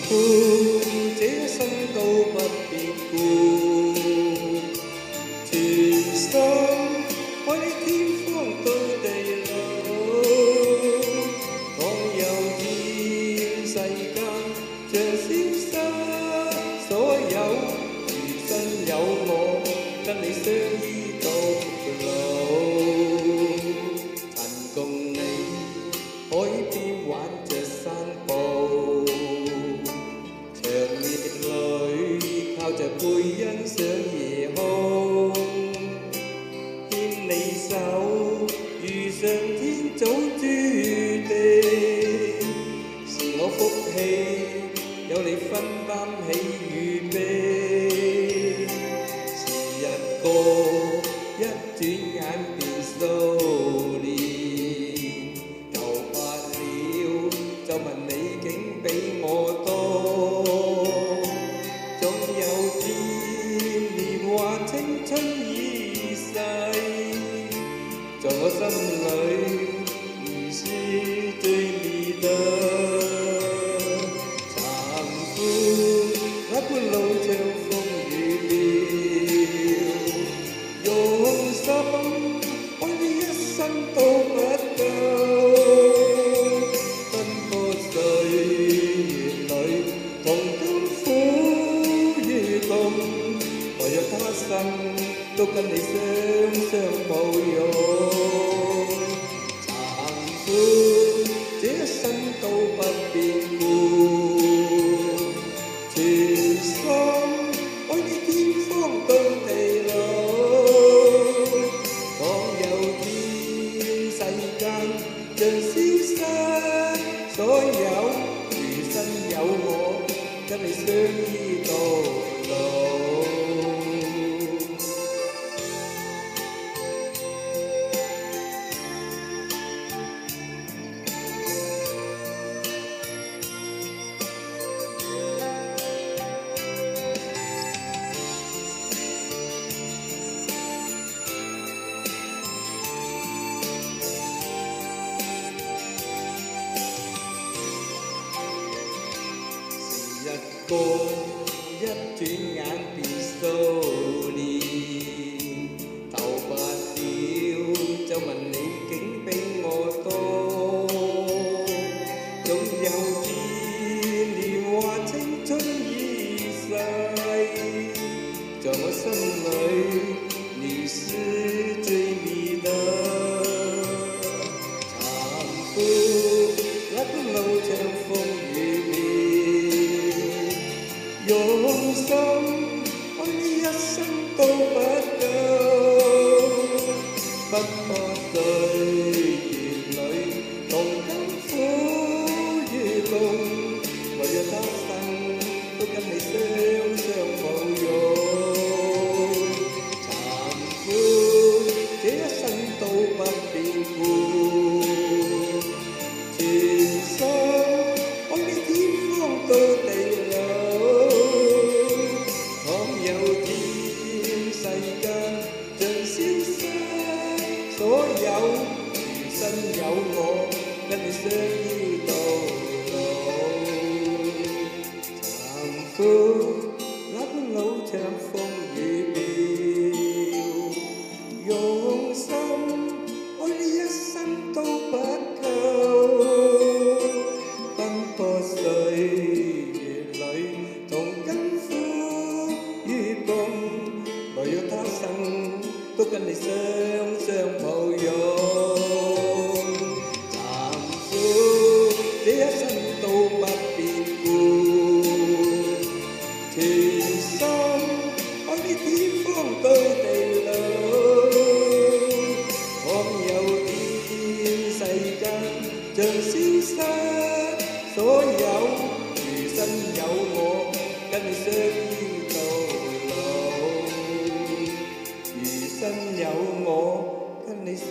苦，這一生都不變故，全心愛你天荒到地老。倘有天世間像消失所有，餘生有我跟你相依到老。曾共你海邊玩着散步，長夜裏靠着背欣賞夜空，牽你手如上天早注定，是我福氣有你分擔喜與悲。時日過一轉眼便數年，頭髮了就問你竟比我多，總有天年華青春已逝，在我心裏你是最美的。殘酷那般路長風雨渺，用心愛你一生都不夠，奔波歲月裏同甘苦與共，唯有他生都跟你雙抱擁。殘酷這一生都不變故，全心愛你天荒到地老。倘有天世間像消失所有，餘生有我跟你相依到老。日過一轉眼便數年，頭髮了就問你竟比我多，總有天年華青春已逝，在我心裏你是最美的。殘酷那般路長風雨渺，用心愛你一生都不夠，不過歲月裏同甘苦與共，唯有他生都跟你雙抱擁。殘酷這一生都不變故，全心愛你天荒到地老。所有餘生有我跟你相依到老。殘酷那般路長風雨渺，用心愛你一生都不夠，奔波歲月裏同甘苦與共，唯有他生都跟你雙抱擁。殘酷這一生都不變故，全心愛你天荒到地老。倘有天世間像消失所有，餘生有我跟你相依到老。餘生有我跟你相